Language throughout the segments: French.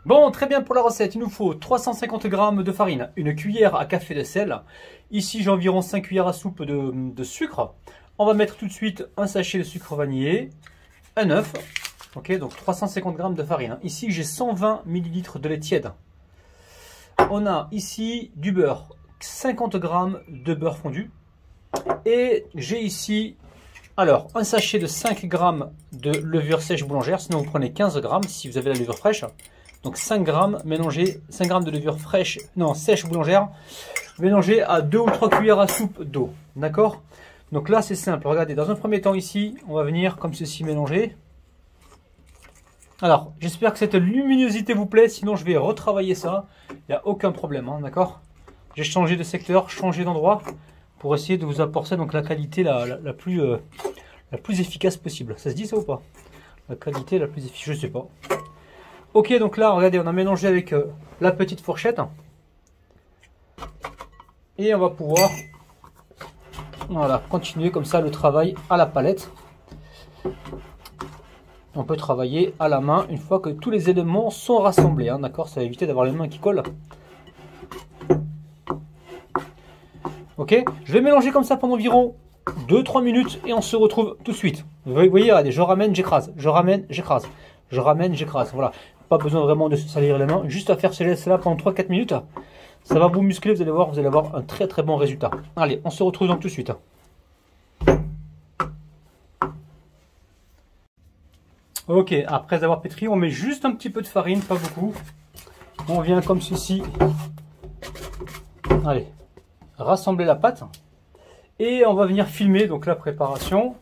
Bon, très bien pour la recette, il nous faut 350 g de farine, une cuillère à café de sel. Ici, j'ai environ 5 cuillères à soupe de sucre. On va mettre tout de suite un sachet de sucre vanillé, un œuf. Ok, donc 350 g de farine. Ici, j'ai 120 ml de lait tiède. On a ici du beurre, 50 g de beurre fondu. Et j'ai ici, alors, un sachet de 5 g de levure sèche boulangère. Sinon, vous prenez 15 g si vous avez la levure fraîche. Donc 5 grammes mélangés, 5 grammes de levure fraîche, non sèche boulangère, mélangée à 2 ou 3 cuillères à soupe d'eau. D'accord? Donc là c'est simple, regardez, dans un premier temps ici, on va venir comme ceci mélanger. Alors, j'espère que cette luminosité vous plaît, sinon je vais retravailler ça, il n'y a aucun problème, hein, d'accord? J'ai changé de secteur, changé d'endroit, pour essayer de vous apporter donc la qualité la plus efficace possible. Ça se dit ça ou pas? La qualité la plus efficace, je sais pas. Ok, donc là, regardez, on a mélangé avec la petite fourchette. Et on va pouvoir voilà, continuer comme ça le travail à la palette. On peut travailler à la main une fois que tous les éléments sont rassemblés. Hein, d'accord, ça va éviter d'avoir les mains qui collent. Ok, je vais mélanger comme ça pendant environ 2-3 minutes et on se retrouve tout de suite. Vous voyez, regardez, je ramène, j'écrase, je ramène, j'écrase, je ramène, j'écrase. Voilà. Pas besoin vraiment de se salir les mains, juste à faire ces gestes là pendant 3-4 minutes. Ça va vous muscler, vous allez avoir un très très bon résultat. Allez, on se retrouve donc tout de suite. Ok, après avoir pétri, on met juste un petit peu de farine, pas beaucoup. On vient comme ceci. Allez, rassembler la pâte. Et on va venir filmer donc la préparation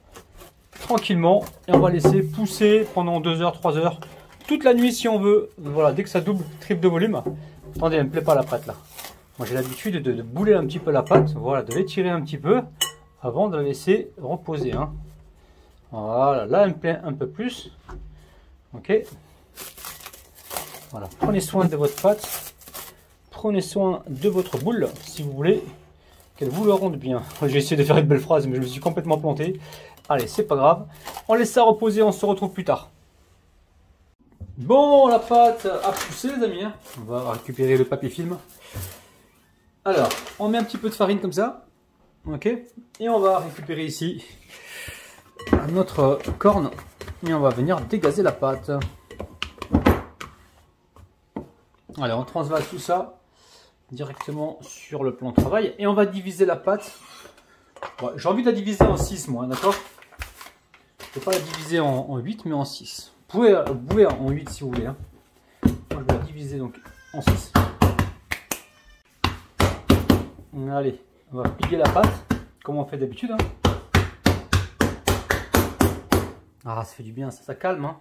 tranquillement. Et on va laisser pousser pendant 2 heures, 3 heures. Toute la nuit si on veut, voilà, dès que ça double, triple de volume. Attendez, elle ne me plaît pas la pâte là. Moi j'ai l'habitude de bouler un petit peu la pâte, voilà, de l'étirer un petit peu avant de la laisser reposer. Hein. Voilà, là elle me plaît un peu plus. Ok. Voilà, prenez soin de votre pâte, prenez soin de votre boule si vous voulez qu'elle vous le rende bien. J'ai essayé de faire une belle phrase mais je me suis complètement planté. Allez, c'est pas grave. On laisse ça reposer, on se retrouve plus tard. Bon, la pâte a poussé les amis, hein. On va récupérer le papier film. Alors, on met un petit peu de farine comme ça, ok, et on va récupérer ici notre corne et on va venir dégazer la pâte. Allez, on transvase tout ça directement sur le plan de travail et on va diviser la pâte. Bon, j'ai envie de la diviser en 6 moi, d'accord? Je ne peux pas la diviser en 8 mais en 6. Vous pouvez en 8 si vous voulez. Hein. Moi, je vais la diviser donc en 6. Allez, on va plier la pâte comme on fait d'habitude. Hein. Ah, ça fait du bien, ça calme. Hein.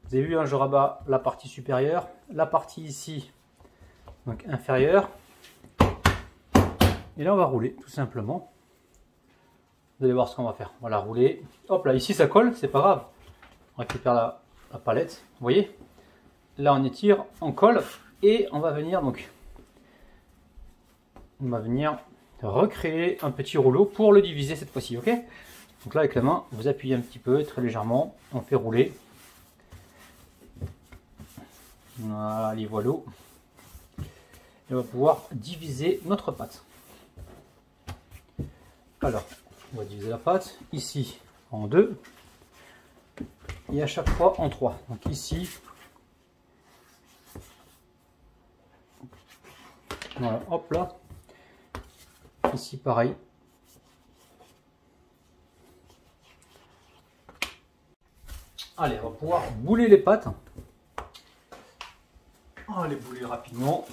Vous avez vu, hein, je rabats la partie supérieure, la partie ici, donc inférieure. Et là, on va rouler tout simplement. Vous allez voir ce qu'on va faire. On va la rouler. Hop là, ici ça colle, c'est pas grave. On récupère la palette, vous voyez. Là on étire, on colle et on va venir donc, recréer un petit rouleau pour le diviser cette fois-ci, ok. Donc là avec la main, vous appuyez un petit peu, très légèrement, on fait rouler. Voilà, les voilà. Et on va pouvoir diviser notre pâte. Alors, on va diviser la pâte ici en 2. Et à chaque fois en 3. Donc ici, voilà, hop là, ici pareil. Allez, on va pouvoir bouler les pâtes. On va les bouler rapidement.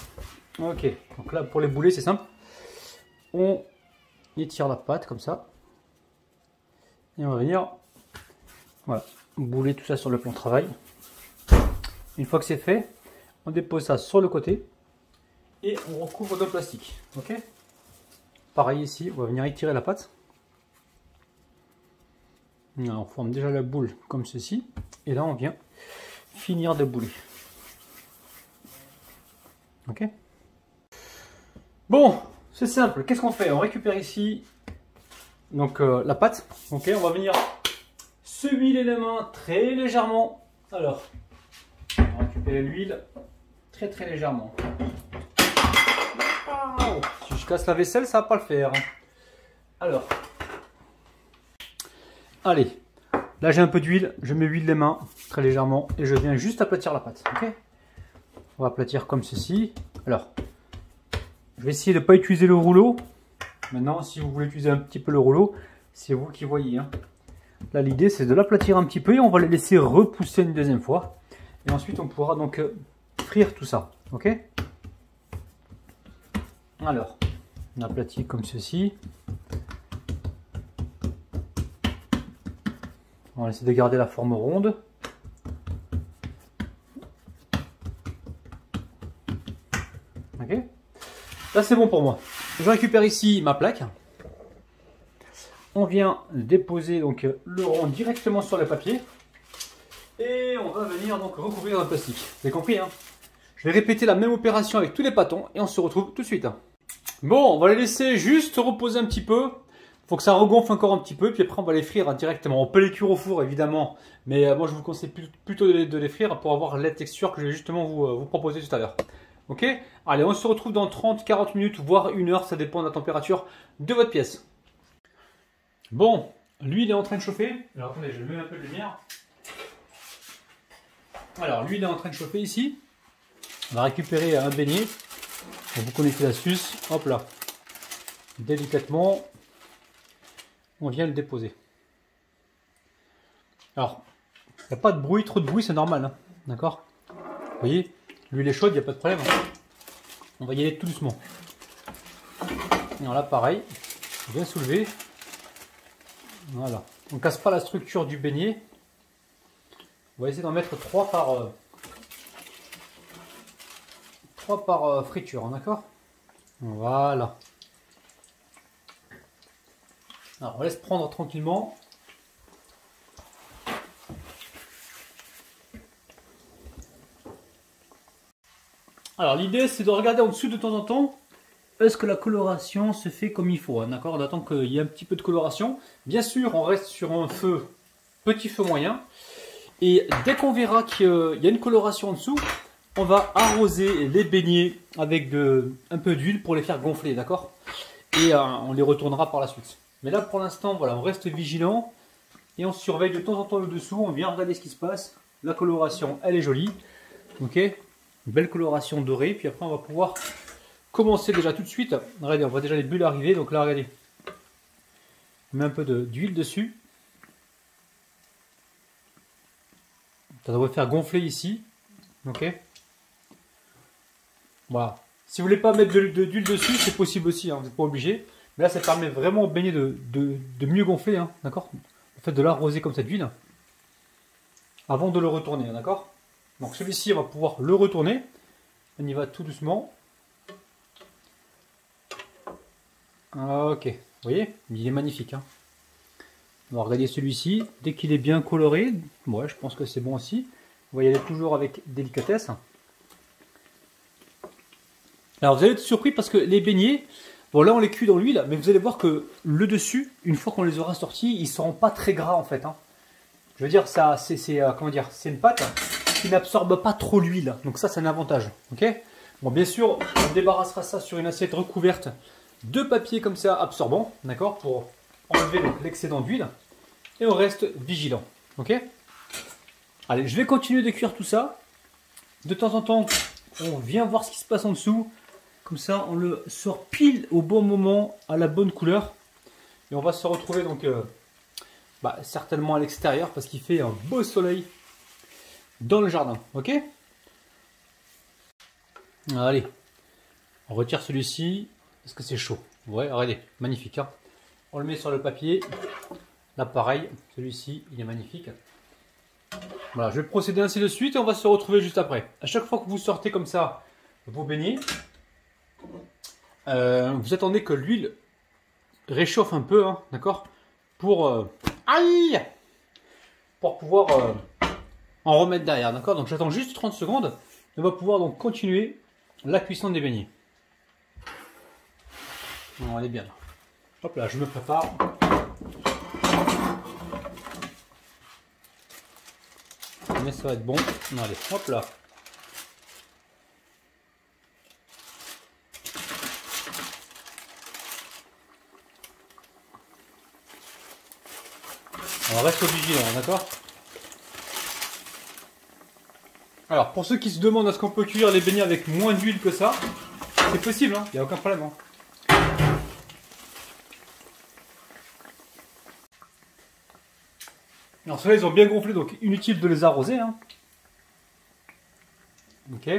Ok, donc là pour les bouler c'est simple. On étire la pâte comme ça. Et on va venir, voilà, bouler tout ça sur le plan de travail. Une fois que c'est fait, on dépose ça sur le côté et on recouvre de plastique. Ok. Pareil ici, on va venir étirer la pâte. Alors, on forme déjà la boule comme ceci et là on vient finir de bouler. Ok. Bon, c'est simple. Qu'est-ce qu'on fait? On récupère ici donc la pâte. Ok, on va venir se huiler les mains très légèrement. Alors, on récupère et l'huile très très légèrement. Oh, si je casse la vaisselle, ça va pas le faire. Alors, allez, là j'ai un peu d'huile, je mets l'huile les mains très légèrement et je viens juste aplatir la pâte. Ok, on va aplatir comme ceci. Alors, je vais essayer de ne pas utiliser le rouleau. Maintenant, si vous voulez utiliser un petit peu le rouleau, c'est vous qui voyez. Hein. Là, l'idée, c'est de l'aplatir un petit peu et on va les laisser repousser une deuxième fois. Et ensuite, on pourra donc frire tout ça. Ok? Alors, on aplatit comme ceci. On va essayer de garder la forme ronde. Ok? Là, c'est bon pour moi. Je récupère ici ma plaque. On vient déposer donc le rond directement sur le papier. Et on va venir donc recouvrir un plastique. Vous avez compris, hein? Je vais répéter la même opération avec tous les pâtons et on se retrouve tout de suite. Bon, on va les laisser juste reposer un petit peu. Il faut que ça regonfle encore un petit peu, puis après on va les frire directement. On peut les cuire au four évidemment, mais moi je vous conseille plutôt de les frire pour avoir la texture que je vais justement vous proposer tout à l'heure. Ok? Allez, on se retrouve dans 30-40 minutes, voire 1 heure, ça dépend de la température de votre pièce. Bon, l'huile est en train de chauffer. Alors attendez, je mets un peu de lumière. Alors, l'huile est en train de chauffer ici. On va récupérer un beignet. Donc, vous connaissez l'astuce. Hop là. Délicatement, on vient le déposer. Alors, il n'y a pas de bruit, trop de bruit, c'est normal. Hein. D'accord? Vous voyez, l'huile est chaude, il n'y a pas de problème. On va y aller tout doucement. Alors là, pareil, bien soulever. Voilà. On ne casse pas la structure du beignet. On va essayer d'en mettre 3 par friture, d'accord? Voilà. Alors, on laisse prendre tranquillement. Alors, l'idée, c'est de regarder en dessous de temps en temps. Est-ce que la coloration se fait comme il faut, hein, d'accord? On attend qu'il y ait un petit peu de coloration. Bien sûr, on reste sur un feu, petit feu moyen. Et dès qu'on verra qu'il y a une coloration en dessous, on va arroser les beignets avec un peu d'huile pour les faire gonfler, d'accord? Et on les retournera par la suite. Mais là, pour l'instant, voilà, on reste vigilant et on surveille de temps en temps le dessous. On vient regarder ce qui se passe. La coloration, elle est jolie. Ok? Une belle coloration dorée. Puis après, on va pouvoir commencer déjà tout de suite. Regardez, on voit déjà les bulles arriver. Donc là, regardez. On met un peu d'huile dessus. Ça devrait faire gonfler ici. Ok? Voilà. Si vous voulez pas mettre d'huile dessus, c'est possible aussi. Hein, vous n'êtes pas obligé. Mais là, ça permet vraiment au beignet de mieux gonfler. Hein, d'accord? Le fait de l'arroser comme cette huile. Avant de le retourner. D'accord? Donc celui-ci, on va pouvoir le retourner. On y va tout doucement. Ok. Vous voyez? Il est magnifique. Hein. On va regarder celui-ci. Dès qu'il est bien coloré, ouais, je pense que c'est bon aussi. On va y aller toujours avec délicatesse. Alors vous allez être surpris parce que les beignets, bon là on les cuit dans l'huile, mais vous allez voir que le dessus, une fois qu'on les aura sortis, ils ne seront pas très gras en fait. Hein. Je veux dire, ça, comment dire, c'est une pâte qui n'absorbe pas trop l'huile. Donc ça, c'est un avantage. Ok? Bon, bien sûr, on débarrassera ça sur une assiette recouverte de papier comme ça absorbant, d'accord, pour enlever l'excédent d'huile. Et on reste vigilant. Ok? Allez, je vais continuer de cuire tout ça. De temps en temps, on vient voir ce qui se passe en dessous. Comme ça, on le sort pile au bon moment, à la bonne couleur. Et on va se retrouver donc certainement à l'extérieur parce qu'il fait un beau soleil dans le jardin. Ok? Allez, on retire celui-ci parce que c'est chaud. Ouais, regardez, magnifique. Hein, on le met sur le papier. Là, pareil, celui-ci, il est magnifique. Voilà, je vais procéder ainsi de suite et on va se retrouver juste après. À chaque fois que vous sortez comme ça vos beignets, vous attendez que l'huile réchauffe un peu, hein, d'accord, pour pouvoir en remettre derrière, d'accord. Donc j'attends juste 30 secondes et on va pouvoir donc continuer la cuisson des beignets. On est bien là. Hop là, je me prépare. Mais ça va être bon. Allez, hop là. On reste vigilant, d'accord? Alors, pour ceux qui se demandent est-ce qu'on peut cuire les beignets avec moins d'huile que ça, c'est possible, il n'y a aucun problème. Alors ceux-là, ils ont bien gonflé, donc inutile de les arroser. Ok,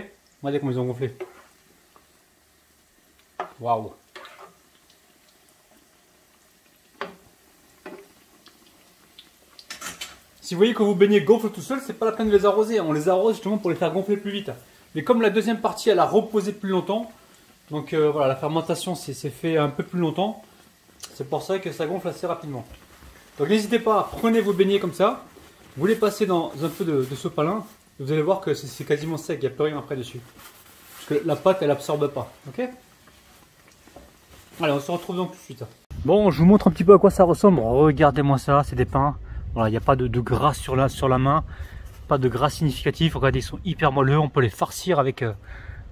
regardez comment ils ont gonflé. Waouh! Si vous voyez que vos beignets gonflent tout seul, c'est pas la peine de les arroser. On les arrose justement pour les faire gonfler plus vite. Mais comme la deuxième partie, elle a reposé plus longtemps, donc voilà, la fermentation s'est fait un peu plus longtemps. C'est pour ça que ça gonfle assez rapidement. Donc n'hésitez pas, prenez vos beignets comme ça. Vous les passez dans un peu de sopalin. Vous allez voir que c'est quasiment sec, il n'y a plus rien après dessus. Parce que la pâte, elle absorbe pas. Ok? Allez, on se retrouve donc tout de suite. Bon, je vous montre un petit peu à quoi ça ressemble. Regardez-moi ça, c'est des pains. Voilà, il n'y a pas de gras sur la main. Pas de gras significatif. Regardez, ils sont hyper moelleux. On peut les farcir avec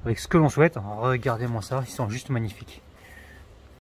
ce que l'on souhaite. Regardez-moi ça, ils sont juste magnifiques.